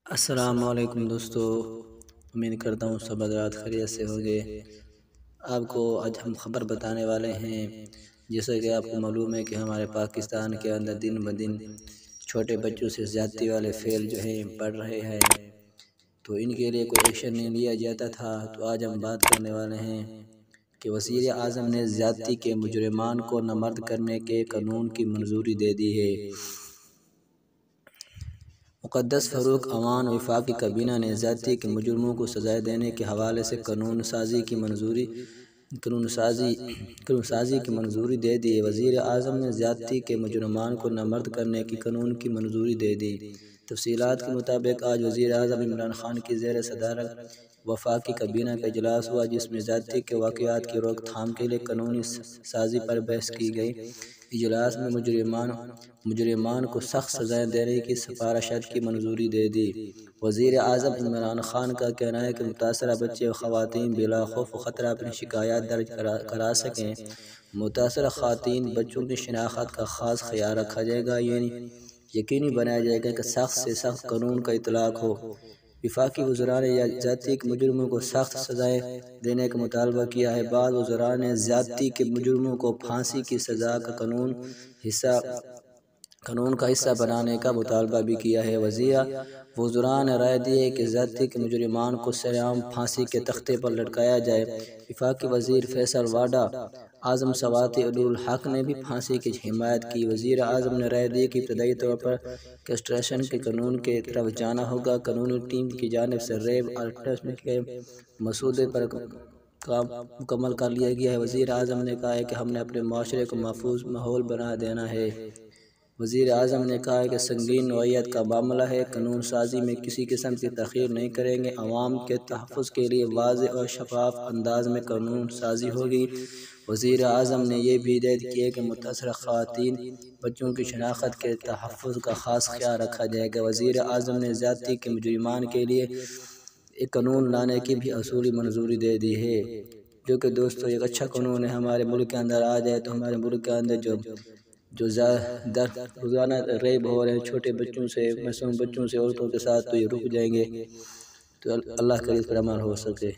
السلام علیکم دوستو، امید کرتا ہوں سب حضرات خیریت سے ہوں گے۔ آپ کو آج ہم خبر بتانے والے ہیں، جیسا کہ آپ کو معلوم ہے کہ ہمارے پاکستان کے اندر دن بدن چھوٹے بچوں سے زیادتی والے فعل جو ہیں بڑھ رہے ہیں، تو ان کے لیے کوئی ایکشن نہیں لیا جاتا تھا۔ تو آج ہم بات کرنے والے ہیں کہ وزیر اعظم نے زیادتی کے مجرمان کو نامزد کرنے کے قانون کی منظوری دے دی ہے۔ مقدس فاروق اعوان وفاقی کابینہ نے زیادتی کے مجرموں کو سزائیں دینے کے حوالے سے قانون سازی کی منظوری دے دی ہے۔ وزیر اعظم نے زیادتی کے مجرمان کو نامزد کرنے کی قانون کی منظوری دے دی۔ تفصیلات کے مطابق آج وزیر اعظم عمران خان کی زیر صدارت وفاقی کابینہ کا اجلاس ہوا، جس میں زیادتی کے واقعات کی روک تھام کے لیے قانونی سازی پر بحث کی گئی۔ اجلاس میں مجرمان کو سخت سزائیں دینے کی سفارشات کی منظوری دے دی۔ وزیر اعظم عمران خان کا کہنا ہے کہ متاثرہ بچے و خواتین بلا خوف و خطرہ اپنی شکایات درج کرا سکیں۔ متاثرہ خواتین بچوں کی شناخت کا خاص خیال رکھا جائے گا، یقینی بنایا جائے گا کہ سخت سے سخت قانون کا اطلاق ہو۔ وفاقی وزراء نے زیادتی کے مجرموں کو سخت سزائیں دینے کا مطالبہ کیا ہے۔ بعض وزراء نے زیادتی کے مجرموں کو پھانسی کی سزا کا قانون کا حصہ بنانے کا مطالبہ بھی کیا ہے۔ وزراء نے رائے دی ہے کہ زیادتی کے مجرمان کو سرعام پھانسی کے تختے پر لٹکایا جائے۔ وفاقی وزیر فیصل واڈا اعظم سواتی عدول الحق نے بھی پھانسی کی حمایت کی۔ وزیر اعظم نے رائے دی کہ ابتدائی طور پر کیسٹریشن کے قانون کی طرف جانا ہوگا۔ قانونی ٹیم کی جانب سے ریپ آلٹرنیٹیو کے مسودے پر کام مکمل کر لیا گیا ہے۔ وزیر اعظم نے کہا ہے کہ ہم نے اپنے معاشرے کو محفوظ ماحول بنا دینا ہے۔ وزیر اعظم نے کہا ہے کہ سنگین نوعیت کا معاملہ ہے، قانون سازی میں کسی قسم کی تاخیر نہیں کریں گے۔ عوام کے تحفظ کے لیے واضح اور شفاف انداز میں قانون سازی ہوگی۔ وزیر اعظم نے یہ بھی ہدایت کی ہے کہ متاثرہ خواتین بچوں کی شناخت کے تحفظ کا خاص خیال رکھا جائے گا۔ وزیر اعظم نے زیادتی کے مجرمان کے لیے ایک قانون لانے کی بھی اصولی منظوری دے دی ہے، جو کہ دوستو ایک اچھا قانون ہے۔ ہمارے ملک کے اندر آ جائے تو ہمارے ملک کے اندر جو روزانہ ریپ ہو رہے ہیں چھوٹے بچوں سے، معصوم بچوں سے، عورتوں کے ساتھ، تو یہ رک جائیں گے، تو اللہ کرے اس پر عمل ہو سکے۔